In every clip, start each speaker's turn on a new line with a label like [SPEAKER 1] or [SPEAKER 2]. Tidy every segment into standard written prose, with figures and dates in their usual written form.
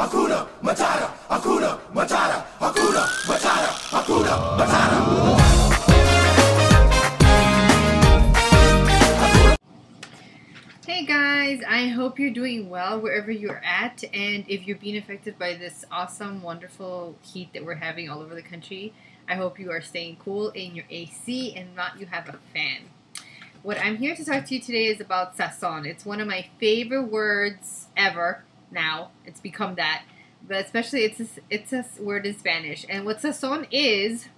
[SPEAKER 1] Hakuna Matata, Hakuna Matata, Hakuna Matata, Hakuna Matata.
[SPEAKER 2] Hey guys, I hope you're doing well wherever you're at, and if you're being affected by this awesome, wonderful heat that we're having all over the country, I hope you are staying cool in your AC and not you have a fan. What I'm here to talk to you today is about sazon. It's one of my favorite words ever now. It's become that. But especially it's a word in Spanish. And what sazon is,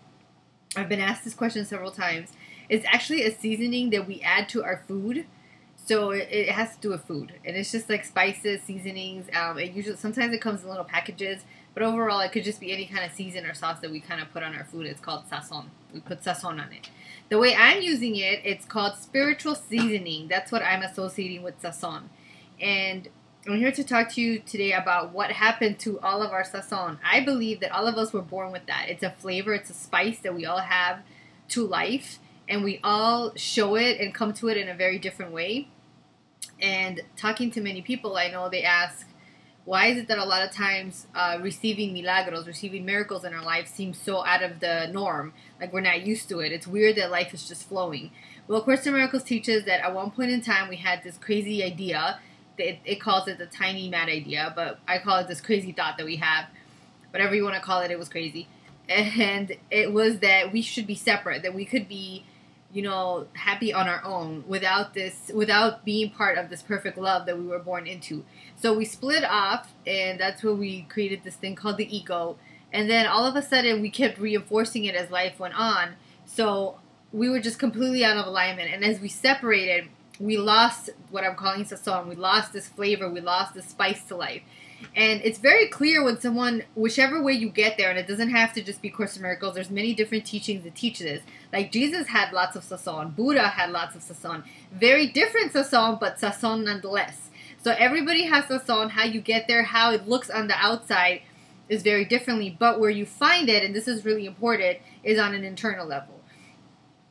[SPEAKER 2] I've been asked this question several times, it's actually a seasoning that we add to our food. So it has to do with food, and it's just like spices, seasonings. Sometimes it comes in little packages, but overall it could just be any kind of season or sauce that we kind of put on our food. It's called sazon. We put sazon on it. The way I'm using it, it's called spiritual seasoning. That's what I'm associating with sazon. And I'm here to talk to you today about what happened to all of our sazon. I believe that all of us were born with that. It's a flavor, it's a spice that we all have to life, and we all show it and come to it in a very different way. And talking to many people, I know they ask, why is it that a lot of times receiving milagros, receiving miracles in our life seems so out of the norm? Like we're not used to it. It's weird that life is just flowing. Well, Course in Miracles teaches that at one point in time we had this crazy idea. It calls it the tiny mad idea, but I call it this crazy thought that we have. Whatever you want to call it, it was crazy. And it was that we should be separate, that we could be, you know, happy on our own without being part of this perfect love that we were born into. So we split off, and that's where we created this thing called the ego. And then all of a sudden we kept reinforcing it as life went on. So we were just completely out of alignment. And as we separated, we lost what I'm calling sazon. We lost this flavor. We lost this spice to life. And it's very clear when someone, whichever way you get there, and it doesn't have to just be Course in Miracles, there's many different teachings that teach this. Like Jesus had lots of sazon, Buddha had lots of sazon. Very different sazon, but sazon nonetheless. So everybody has sazon. How you get there, how it looks on the outside is very differently. But where you find it, and this is really important, is on an internal level.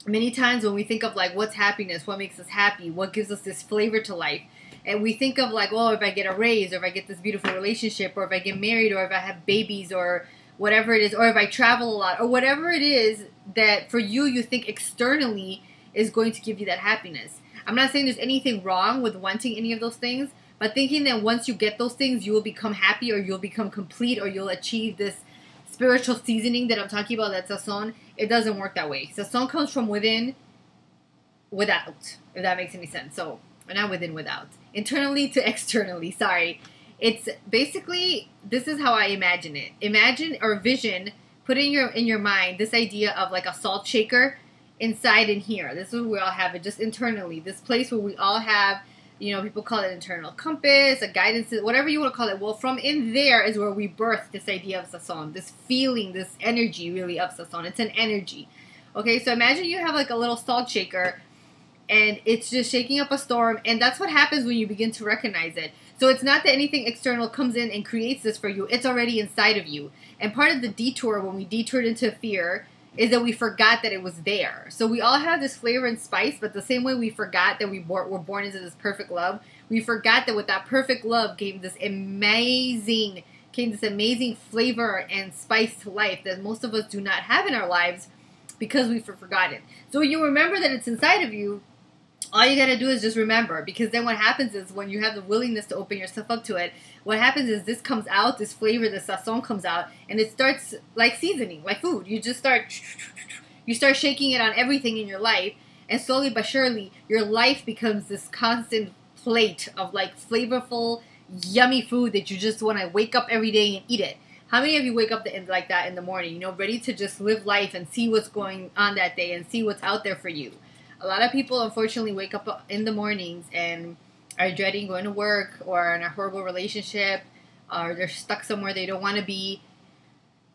[SPEAKER 2] Many times when we think of like what's happiness, what makes us happy, what gives us this flavor to life, and we think of like, oh, if I get a raise, or if I get this beautiful relationship, or if I get married, or if I have babies, or whatever it is, or if I travel a lot, or whatever it is that for you think externally is going to give you that happiness. I'm not saying there's anything wrong with wanting any of those things, but thinking that once you get those things, you will become happy, or you'll become complete, or you'll achieve this spiritual seasoning that I'm talking about, that sazon, it doesn't work that way. Sazon comes from within, without, if that makes any sense. So, not within, without. Internally to externally, sorry. It's basically, this is how I imagine it. Imagine or vision, put in your mind this idea of like a salt shaker inside in here. This is where we all have it, just internally. This place where we all have, you know, people call it internal compass, a guidance, whatever you want to call it. Well, from in there is where we birth this idea of sazon, this feeling, this energy really of sazon. It's an energy. Okay, so imagine you have like a little salt shaker, and it's just shaking up a storm, and that's what happens when you begin to recognize it. So it's not that anything external comes in and creates this for you. It's already inside of you. And part of the detour, when we detoured into fear, is that we forgot that it was there. So we all have this flavor and spice, but the same way we forgot that we were born into this perfect love, we forgot that with that perfect love came this amazing flavor and spice to life that most of us do not have in our lives because we've forgotten. So when you remember that it's inside of you, all you gotta do is just remember, because then what happens is when you have the willingness to open yourself up to it, what happens is this comes out, this flavor, the sazon comes out, and it starts like seasoning, like food. You start shaking it on everything in your life, and slowly but surely, your life becomes this constant plate of like flavorful, yummy food that you just want to wake up every day and eat it. How many of you wake up like that in the morning, you know, ready to just live life and see what's going on that day and see what's out there for you? A lot of people, unfortunately, wake up in the mornings and are dreading going to work, or in a horrible relationship, or they're stuck somewhere they don't want to be.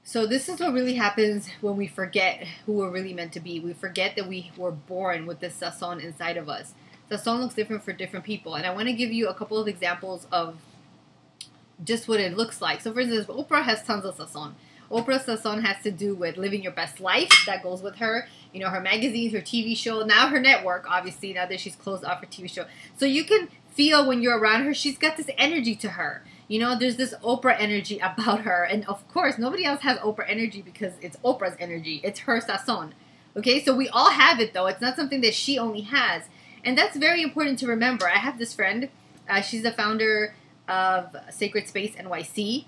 [SPEAKER 2] So this is what really happens when we forget who we're really meant to be. We forget that we were born with this sazon inside of us. Sazon looks different for different people. And I want to give you a couple of examples of just what it looks like. So for instance, Oprah has tons of sazon. Oprah's sazon has to do with living your best life. That goes with her. You know, her magazines, her TV show, now her network, obviously, now that she's closed off her TV show. So you can feel when you're around her, she's got this energy to her. You know, there's this Oprah energy about her. And of course, nobody else has Oprah energy because it's Oprah's energy. It's her sazon. Okay, so we all have it though. It's not something that she only has. And that's very important to remember. I have this friend. She's the founder of Sacred Space NYC.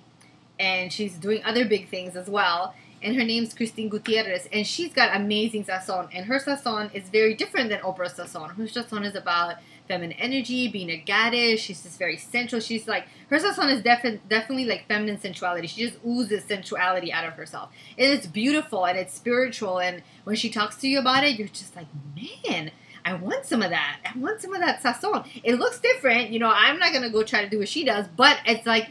[SPEAKER 2] And she's doing other big things as well. And her name's Christine Gutierrez. And she's got amazing sazon. And her sazon is very different than Oprah's sazon. Her sazon is about feminine energy, being a goddess. She's just very sensual. She's like, her sazon is definitely like feminine sensuality. She just oozes sensuality out of herself. And it's beautiful and it's spiritual. And when she talks to you about it, you're just like, man, I want some of that. I want some of that sazon. It looks different. You know, I'm not going to go try to do what she does, but it's like,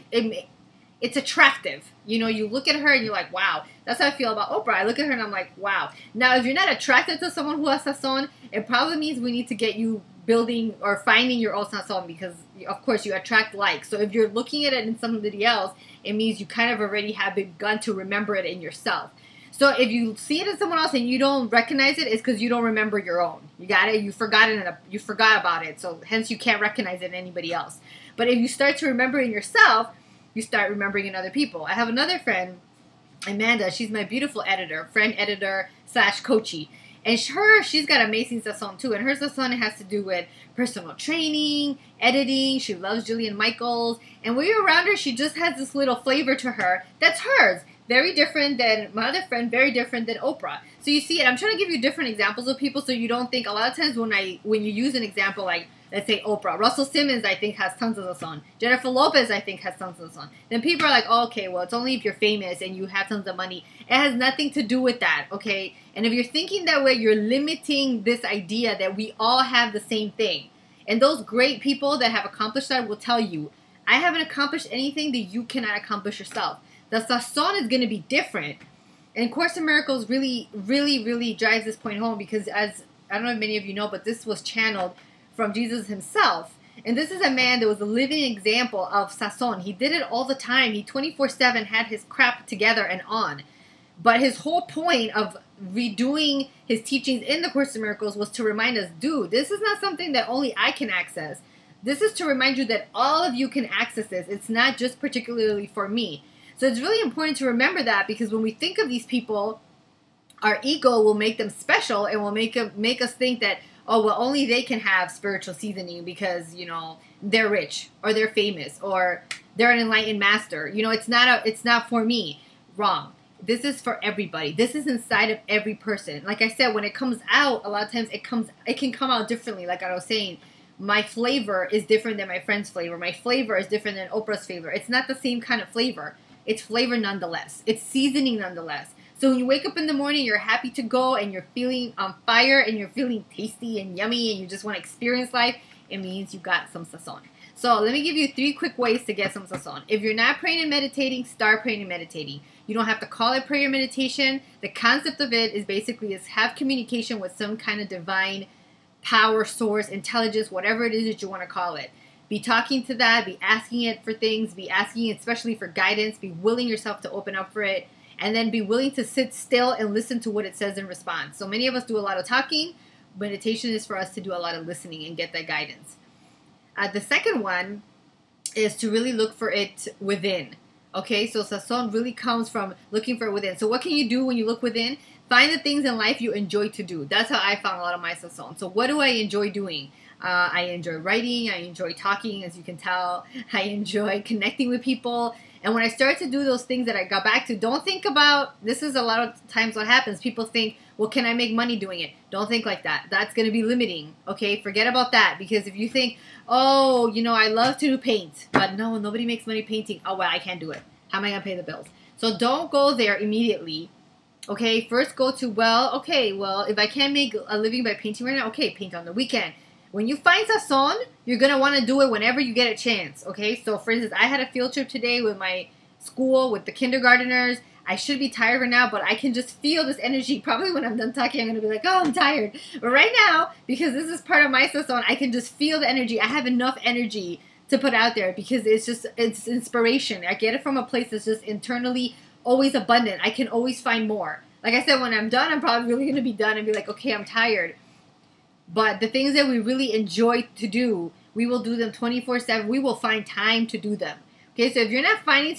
[SPEAKER 2] it's attractive. You know, you look at her and you're like, wow. That's how I feel about Oprah. I look at her and I'm like, wow. Now, if you're not attracted to someone who has sazon, it probably means we need to get you building or finding your own sazon because, of course, you attract likes. So if you're looking at it in somebody else, it means you kind of already have begun to remember it in yourself. So if you see it in someone else and you don't recognize it, it's because you don't remember your own. You got it? You forgot about it. So hence you can't recognize it in anybody else. But if you start to remember it in yourself, you start remembering in other people. I have another friend, Amanda. She's my beautiful friend editor / coachy. And she's got amazing sazon too. And her sazon has to do with personal training, editing. She loves Jillian Michaels. And when you're around her, she just has this little flavor to her that's hers. Very different than my other friend, very different than Oprah. So you see it. I'm trying to give you different examples of people so you don't think, a lot of times when you use an example like, let's say Oprah, Russell Simmons, I think, has tons of sazon. Jennifer Lopez, I think, has tons of sazon. Then people are like, oh, okay, well, it's only if you're famous and you have tons of money. It has nothing to do with that, okay? And if you're thinking that way, you're limiting this idea that we all have the same thing. And those great people that have accomplished that will tell you, I haven't accomplished anything that you cannot accomplish yourself. The sazon is going to be different. And Course in Miracles really, really, really drives this point home because as, I don't know if many of you know, but this was channeled from Jesus himself. And this is a man that was a living example of sazon. He did it all the time. He 24/7 had his crap together and on. But his whole point of redoing his teachings in the Course in Miracles was to remind us, dude, this is not something that only I can access. This is to remind you that all of you can access this. It's not just particularly for me. So it's really important to remember that because when we think of these people, our ego will make them special and will make us think that, oh, well, only they can have spiritual seasoning because, you know, they're rich or they're famous or they're an enlightened master. You know, it's not for me. Wrong. This is for everybody. This is inside of every person. Like I said, when it comes out, a lot of times it can come out differently. Like I was saying, my flavor is different than my friend's flavor. My flavor is different than Oprah's flavor. It's not the same kind of flavor. It's flavor nonetheless. It's seasoning nonetheless. So when you wake up in the morning, you're happy to go and you're feeling on fire and you're feeling tasty and yummy and you just want to experience life, it means you got some sazon. So let me give you 3 quick ways to get some sazon. If you're not praying and meditating, start praying and meditating. You don't have to call it prayer meditation. The concept of it is basically have communication with some kind of divine power, source, intelligence, whatever it is that you want to call it. Be talking to that, be asking it for things, be asking it especially for guidance, be willing yourself to open up for it, and then be willing to sit still and listen to what it says in response. So many of us do a lot of talking. Meditation is for us to do a lot of listening and get that guidance. The second one is to really look for it within. Okay, so sazon really comes from looking for it within. So what can you do when you look within? Find the things in life you enjoy to do. That's how I found a lot of my sazon. So what do I enjoy doing? I enjoy writing. I enjoy talking, as you can tell. I enjoy connecting with people. And when I started to do those things that I got back to, don't think about, this is a lot of times what happens. People think, well, can I make money doing it? Don't think like that. That's going to be limiting. Okay, forget about that. Because if you think, oh, you know, I love to paint, but no, nobody makes money painting. Oh, well, I can't do it. How am I going to pay the bills? So don't go there immediately. Okay, first go to, well, okay, well, if I can't make a living by painting right now, okay, paint on the weekend. When you find sazon, you're going to want to do it whenever you get a chance, okay? So, for instance, I had a field trip today with my school, with the kindergarteners. I should be tired right now, but I can just feel this energy. Probably when I'm done talking, I'm going to be like, oh, I'm tired. But right now, because this is part of my sazon, I can just feel the energy. I have enough energy to put out there because it's inspiration. I get it from a place that's just internally always abundant. I can always find more. Like I said, when I'm done, I'm probably really going to be done and be like, okay, I'm tired. But the things that we really enjoy to do, we will do them 24/7. We will find time to do them. Okay, so if you're not finding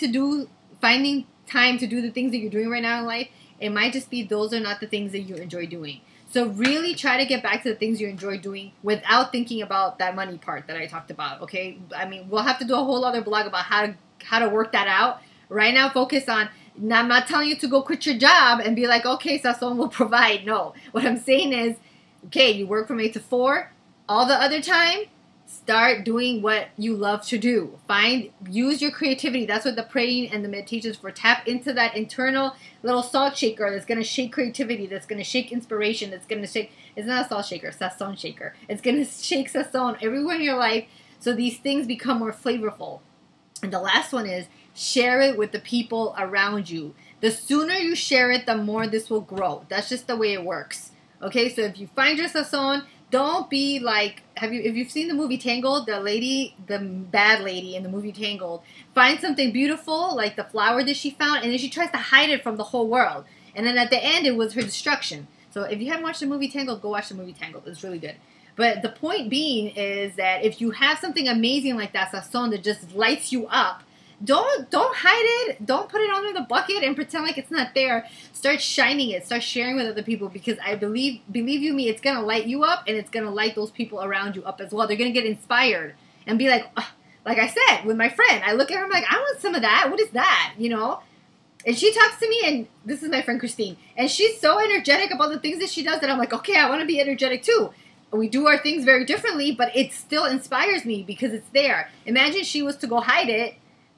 [SPEAKER 2] time to do the things that you're doing right now in life, it might just be those are not the things that you enjoy doing. So really try to get back to the things you enjoy doing without thinking about that money part that I talked about, okay? I mean, we'll have to do a whole other blog about how to work that out. Right now, focus on, I'm not telling you to go quit your job and be like, okay, Sazon will provide. No. What I'm saying is, okay, you work from 8 to 4. All the other time, start doing what you love to do. Use your creativity. That's what the praying and the meditation is for. Tap into that internal little salt shaker that's going to shake creativity, that's going to shake inspiration, that's going to shake, it's not a salt shaker, it's Sazon shaker. It's going to shake Sazon everywhere in your life so these things become more flavorful. And the last one is share it with the people around you. The sooner you share it, the more this will grow. That's just the way it works. Okay, so if you find your Sazon, don't be like, if you've seen the movie Tangled, the bad lady in the movie Tangled, finds something beautiful, like the flower that she found, and then she tries to hide it from the whole world. And then at the end, it was her destruction. So if you haven't watched the movie Tangled, go watch the movie Tangled. It's really good. But the point being is that if you have something amazing like that Sazon that just lights you up, don't hide it. Don't put it under the bucket and pretend like it's not there. Start shining it. Start sharing with other people, because I believe you me, it's going to light you up, and it's going to light those people around you up as well. They're going to get inspired and be like I said, with my friend, I look at her, I'm like, I want some of that. What is that? You know? And she talks to me, and this is my friend Christine, and she's so energetic about the things that she does that I'm like, okay, I want to be energetic too. We do our things very differently, but it still inspires me because it's there. Imagine she was to go hide it.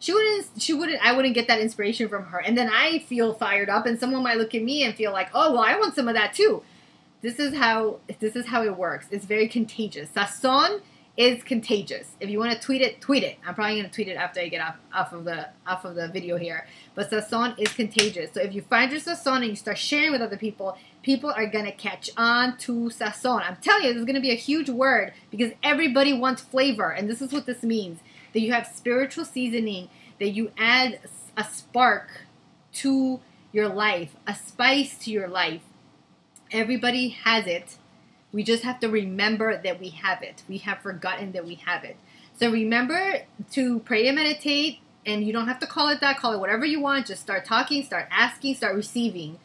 [SPEAKER 2] I wouldn't get that inspiration from her. And then I feel fired up, and someone might look at me and feel like, oh, well, I want some of that too. This is how it works. It's very contagious. Sazon is contagious. If you want to tweet it, tweet it. I'm probably going to tweet it after I get off of the video here. But Sazon is contagious. So if you find your Sazon and you start sharing with other people, people are going to catch on to Sazon. I'm telling you, this is going to be a huge word, because everybody wants flavor. And this is what this means. That you have spiritual seasoning, that you add a spark to your life, a spice to your life. Everybody has it. We just have to remember that we have it. We have forgotten that we have it. So remember to pray and meditate, and you don't have to call it that. Call it whatever you want. Just start talking, start asking, start receiving.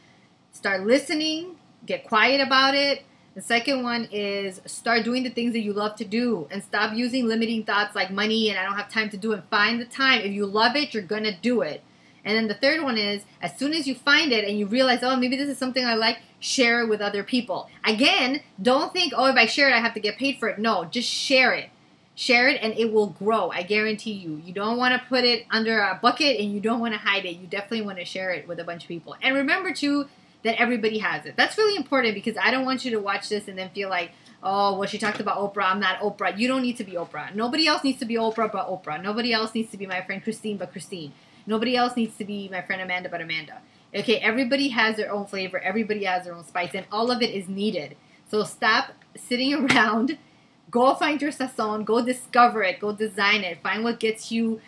[SPEAKER 2] Start listening, get quiet about it. The second one is start doing the things that you love to do, and stop using limiting thoughts like money and I don't have time to do it. Find the time. If you love it, you're going to do it. And then the third one is, as soon as you find it and you realize, oh, maybe this is something I like, share it with other people. Again, don't think, oh, if I share it, I have to get paid for it. No, just share it. Share it and it will grow. I guarantee you. You don't want to put it under a bucket, and you don't want to hide it. You definitely want to share it with a bunch of people. And remember, too, that everybody has it. That's really important, because I don't want you to watch this and then feel like, oh, well, she talked about Oprah, I'm not Oprah. You don't need to be Oprah. Nobody else needs to be Oprah but Oprah. Nobody else needs to be my friend Christine but Christine. Nobody else needs to be my friend Amanda but Amanda. Okay, everybody has their own flavor. Everybody has their own spice, and all of it is needed. So stop sitting around. Go find your Sazon. Go discover it. Go design it. Find what gets you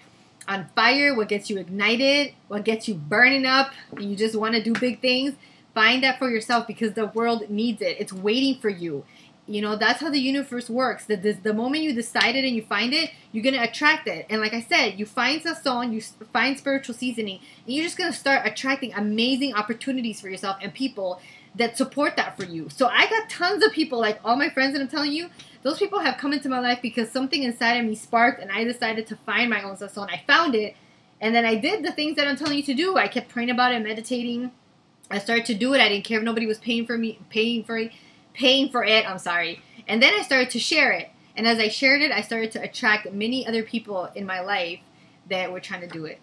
[SPEAKER 2] on fire, what gets you ignited, what gets you burning up, and you just want to do big things. Find that for yourself, because the world needs it. It's waiting for you. You know, that's how the universe works. The moment you decide it and you find it, you're going to attract it. And like I said, you find Sazon, you find spiritual seasoning, and you're just going to start attracting amazing opportunities for yourself and people that support that for you. So I got tons of people, like all my friends that I'm telling you, those people have come into my life because something inside of me sparked, and I decided to find my own Sazon. I found it, and then I did the things that I'm telling you to do. I kept praying about it, meditating. I started to do it. I didn't care if nobody was paying for it. I'm sorry. And then I started to share it. And as I shared it, I started to attract many other people in my life that were trying to do it.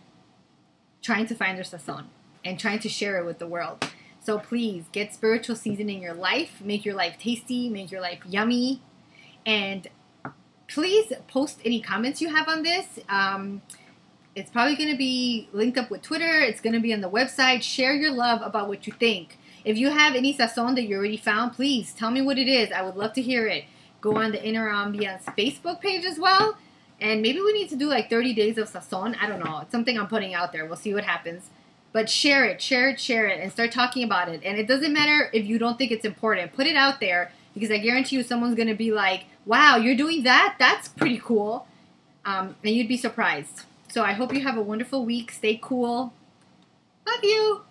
[SPEAKER 2] Trying to find their Sazon and trying to share it with the world. So please get spiritual seasoning in your life. Make your life tasty. Make your life yummy. And please post any comments you have on this. It's probably going to be linked up with Twitter. It's going to be on the website. Share your love about what you think. If you have any Sazon that you already found, please tell me what it is. I would love to hear it. Go on the Inner Ambiance Facebook page as well. And maybe we need to do like 30 days of Sazon. I don't know. It's something I'm putting out there. We'll see what happens. But share it, and start talking about it. And it doesn't matter if you don't think it's important. Put it out there, because I guarantee you someone's going to be like, wow, you're doing that? That's pretty cool. And you'd be surprised. So I hope you have a wonderful week. Stay cool. Love you.